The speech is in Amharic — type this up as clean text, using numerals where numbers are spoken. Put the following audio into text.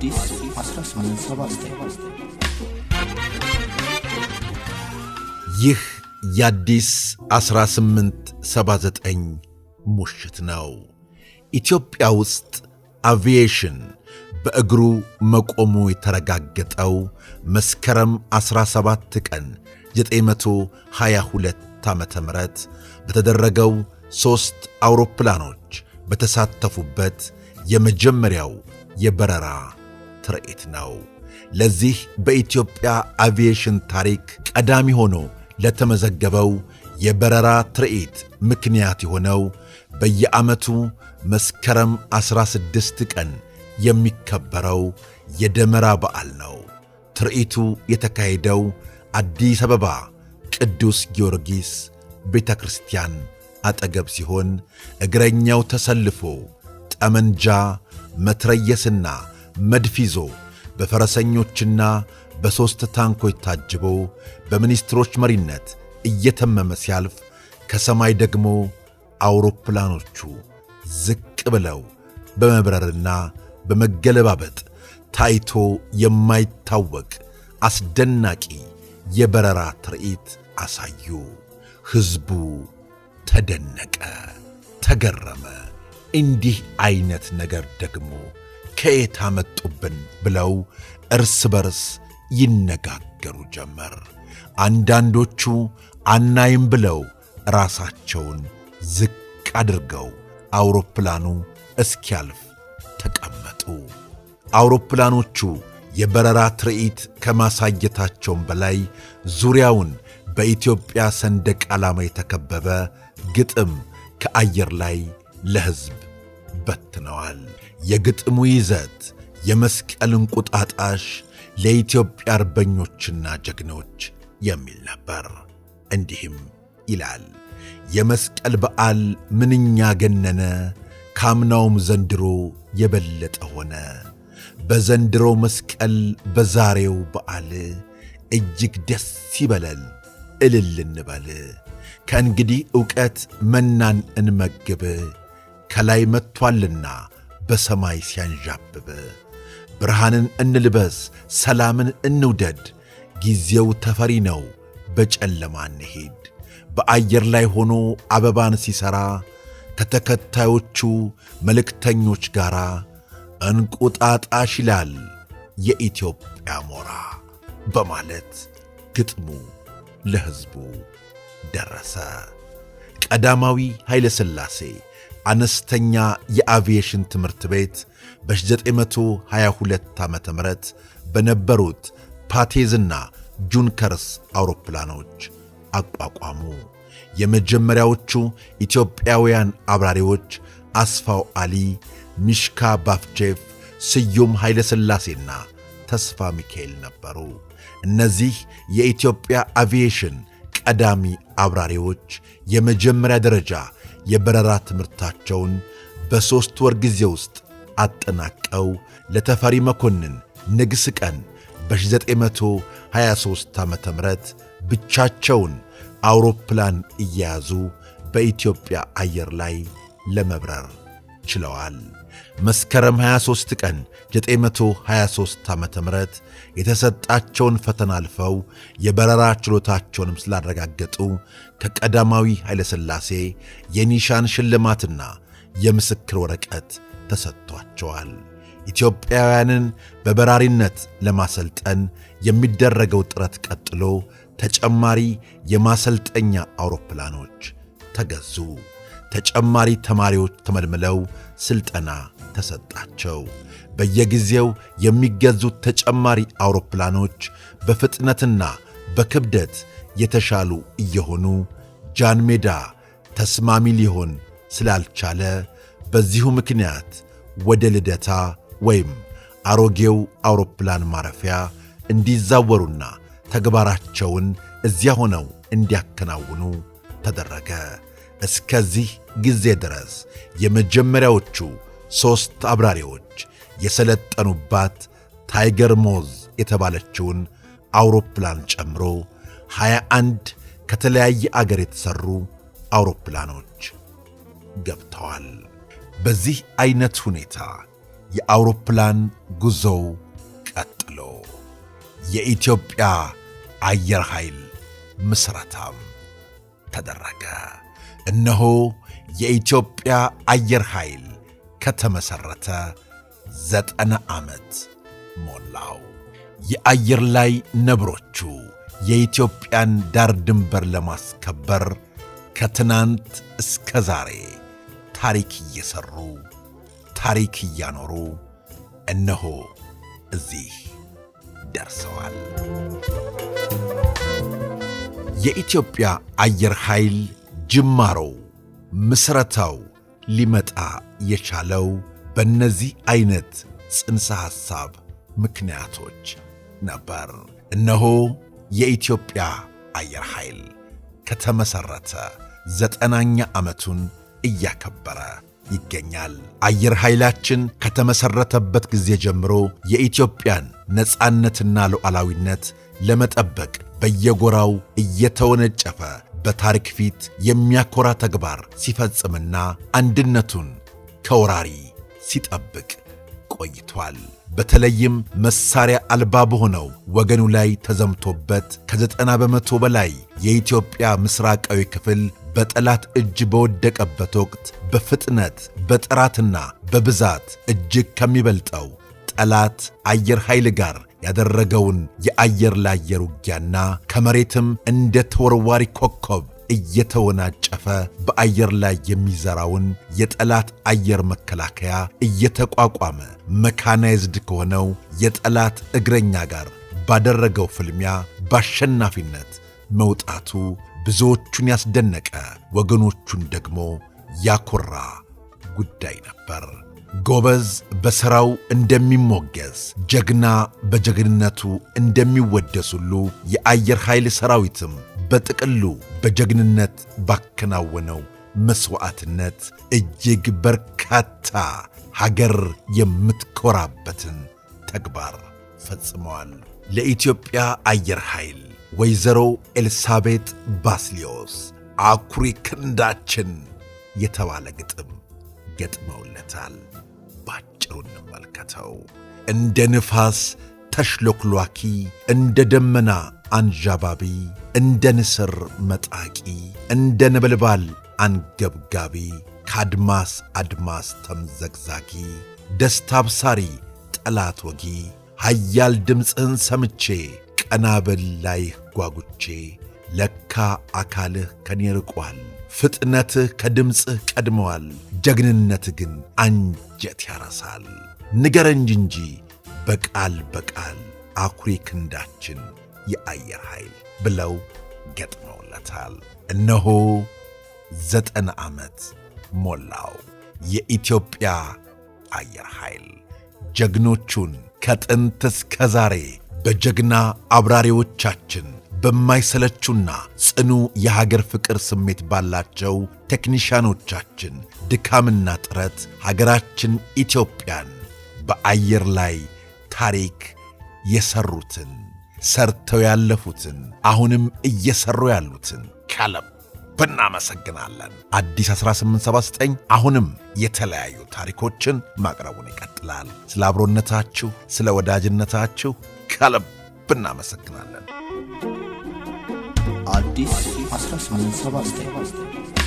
አዲስ 1879 ይህ የአዲስ 1879 ሙሽት ነው። ኢትዮጵያ ውስጥ አቪዬሽን በእግሩ መቆሙ የተረጋገጠው መስከረም 17 ቀን 922 ዓመተ ምህረት በተደረገው 3 አውሮፕላኖች በተሳተፉበት የመጀመሪያው የበረራ ትርኢት ነው። ለዚህ በኢትዮጵያ አቪዬሽን ታሪክ ቀዳሚ ሆኖ ለተመዘገበው የበረራ ትርኢት ምክንያት የሆነው በየዓመቱ መስከረም 16 ቀን የሚከበረው የደመራ በዓል ነው። ትርኢቱ የተካሄደው አዲስ አበባ ቅዱስ ጊዮርጊስ ቤተ ክርስቲያን አጠገብ ሲሆን እግረኛው ተሰልፎ ጠመንጃ፣ መትረየስና መድፍ ይዞ በፈረሰኞችና በሦስት ታንኮች ታጅቦ በሚኒስትሮች መሪነት እየተመመ ሲያልፍ ከሰማይ ደግሞ አውሮፕላኖቹ ዝቅ ብለው በመብረርና በመገለባበጥ ታይቶ የማይታወቅ አስደናቂ የበረራ ትርኢት አሳዩ። ሕዝቡ ተደነቀ፣ ተገረመ። እንዲህ አይነት ነገር ደግሞ ከየት አመጡብን ብለው እርስ በርስ ይነጋገሩ ጀመር። አንዳንዶቹ አናይም ብለው ራሳቸውን ዝቅ አድርገው አውሮፕላኑ እስኪያልፍ ተቀመጡ። አውሮፕላኖቹ የበረራ ትርኢት ከማሳየታቸውም በላይ ዙሪያውን በኢትዮጵያ ሰንደቅ ዓላማ የተከበበ ግጥም ከአየር ላይ ለሕዝብ በትነዋል። የግጥሙ ይዘት የመስቀል እንቁጣጣሽ ለኢትዮጵያ አርበኞችና ጀግኖች የሚል ነበር። እንዲህም ይላል። የመስቀል በዓል ምንኛ ገነነ፣ ካምናውም ዘንድሮ የበለጠ ሆነ። በዘንድሮ መስቀል በዛሬው በዓል እጅግ ደስ ይበለል፣ እልል እንበል። ከእንግዲህ ዕውቀት መናን እንመግብ፣ ከላይ መጥቶአልና በሰማይ ሲያንዣብብ። ብርሃንን እንልበስ፣ ሰላምን እንውደድ፣ ጊዜው ተፈሪ ነው፣ በጨለማ እንሄድ። በአየር ላይ ሆኖ አበባን ሲሠራ ከተከታዮቹ መልእክተኞች ጋር እንቁጣጣሽ ይላል የኢትዮጵያ ሞራ በማለት ግጥሙ ለሕዝቡ ደረሰ። ቀዳማዊ ኃይለ ሥላሴ አነስተኛ የአቪዬሽን ትምህርት ቤት በ922 ዓመተ ምህረት በነበሩት ፓቴዝና ጁንከርስ አውሮፕላኖች አቋቋሙ። የመጀመሪያዎቹ ኢትዮጵያውያን አብራሪዎች አስፋው አሊ፣ ሚሽካ ባፍቼፍ፣ ስዩም ኃይለ ሥላሴና ተስፋ ሚካኤል ነበሩ። እነዚህ የኢትዮጵያ አቪዬሽን ቀዳሚ አብራሪዎች የመጀመሪያ ደረጃ የበረራ ትምህርታቸውን በ3 ወር ጊዜ ውስጥ አጠናቀው ለተፈሪ መኮንን ንግሥ ቀን በ923 ዓመተ ምህረት ብቻቸውን አውሮፕላን እየያዙ በኢትዮጵያ አየር ላይ ለመብረር ችለዋል። መስከረም 23 ቀን 923 ዓመተ ምህረት የተሰጣቸውን ፈተና አልፈው የበረራ ችሎታቸውንም ስላረጋገጡ ከቀዳማዊ ኃይለ ሥላሴ የኒሻን ሽልማትና የምስክር ወረቀት ተሰጥቷቸዋል። ኢትዮጵያውያንን በበራሪነት ለማሰልጠን የሚደረገው ጥረት ቀጥሎ ተጨማሪ የማሰልጠኛ አውሮፕላኖች ተገዙ። ተጨማሪ ተማሪዎች ተመልምለው ሥልጠና ተሰጣቸው። በየጊዜው የሚገዙት ተጨማሪ አውሮፕላኖች በፍጥነትና በክብደት የተሻሉ እየሆኑ ጃን ሜዳ ተስማሚ ሊሆን ስላልቻለ በዚሁ ምክንያት ወደ ልደታ ወይም አሮጌው አውሮፕላን ማረፊያ እንዲዛወሩና ተግባራቸውን እዚያ ሆነው እንዲያከናውኑ ተደረገ። እስከዚህ ጊዜ ድረስ የመጀመሪያዎቹ 3 አብራሪዎች የሰለጠኑባት ታይገር ሞዝ የተባለችውን አውሮፕላን ጨምሮ 21 ከተለያየ አገር የተሰሩ አውሮፕላኖች ገብተዋል። በዚህ አይነት ሁኔታ የአውሮፕላን ጉዞው ቀጥሎ የኢትዮጵያ አየር ኃይል ምስረታም ተደረገ። እነሆ የኢትዮጵያ አየር ኃይል ከተመሠረተ 90 ዓመት ሞላው። የአየር ላይ ነብሮቹ የኢትዮጵያን ዳር ድንበር ለማስከበር ከትናንት እስከ ዛሬ ታሪክ እየሠሩ ታሪክ እያኖሩ እነሆ እዚህ ደርሰዋል። የኢትዮጵያ አየር ኃይል ጅማሮው ምስረታው ሊመጣ የቻለው በእነዚህ አይነት ጽንሰ ሐሳብ ምክንያቶች ነበር። እነሆ የኢትዮጵያ አየር ኃይል ከተመሠረተ 90ኛ ዓመቱን እያከበረ ይገኛል። አየር ኃይላችን ከተመሠረተበት ጊዜ ጀምሮ የኢትዮጵያን ነጻነትና ሉዓላዊነት ለመጠበቅ በየጎራው እየተወነጨፈ በታሪክ ፊት የሚያኮራ ተግባር ሲፈጽምና አንድነቱን ከወራሪ ሲጠብቅ ቆይቷል። በተለይም መሳሪያ አልባ በሆነው ወገኑ ላይ ተዘምቶበት ከ90 በመቶ በላይ የኢትዮጵያ ምስራቃዊ ክፍል በጠላት እጅ በወደቀበት ወቅት በፍጥነት በጥራትና በብዛት እጅግ ከሚበልጠው ጠላት አየር ኃይል ጋር ያደረገውን የአየር ለአየር ውጊያና ከመሬትም እንደ ተወርዋሪ ኮከብ እየተወናጨፈ በአየር ላይ የሚዘራውን የጠላት አየር መከላከያ እየተቋቋመ መካናይዝድ ከሆነው የጠላት እግረኛ ጋር ባደረገው ፍልሚያ በአሸናፊነት መውጣቱ ብዙዎቹን ያስደነቀ፣ ወገኖቹን ደግሞ ያኮራ ጉዳይ ነበር። ጎበዝ በሥራው እንደሚሞገስ፣ ጀግና በጀግንነቱ እንደሚወደስ ሁሉ የአየር ኃይል ሰራዊትም በጥቅሉ በጀግንነት ባከናወነው መሥዋዕትነት እጅግ በርካታ ሀገር የምትኮራበትን ተግባር ፈጽመዋል። ለኢትዮጵያ አየር ኃይል ወይዘሮ ኤልሳቤጥ ባስልዮስ አኩሪ ክንዳችን የተባለ ግጥም ገጥመውለታል። ባጭሩ እንመልከተው። እንደ ንፋስ ተሽሎክሏኪ፣ እንደ ደመና አንዣባቢ፣ እንደ ንስር መጣቂ፣ እንደ ነበልባል አንገብጋቢ፣ ከአድማስ አድማስ ተምዘግዛጊ፣ ደስታ አብሳሪ ጠላት ወጊ፣ ኃያል ድምፅህን ሰምቼ ቀናብል ላይህ ጓጉቼ፣ ለካ አካልህ ከኔ ርቋል፣ ፍጥነትህ ከድምፅህ ቀድመዋል፣ ጀግንነትህ ግን አንጀት ያረሳል። ንገረኝ እንጂ በቃል በቃል አኩሪ ክንዳችን የአየር ኃይል ብለው ገጥመውለታል። እነሆ 90 ዓመት ሞላው የኢትዮጵያ አየር ኃይል። ጀግኖቹን ከጥንት እስከ ዛሬ በጀግና አብራሪዎቻችን በማይሰለቹና ጽኑ የሀገር ፍቅር ስሜት ባላቸው ቴክኒሽያኖቻችን ድካምና ጥረት ሀገራችን ኢትዮጵያን በአየር ላይ ታሪክ የሰሩትን፣ ሰርተው ያለፉትን፣ አሁንም እየሰሩ ያሉትን ከልብ እናመሰግናለን። አዲስ 1879 አሁንም የተለያዩ ታሪኮችን ማቅረቡን ይቀጥላል። ስለ አብሮነታችሁ፣ ስለ ወዳጅነታችሁ ከልብ እናመሰግናለን። አዲስ 1879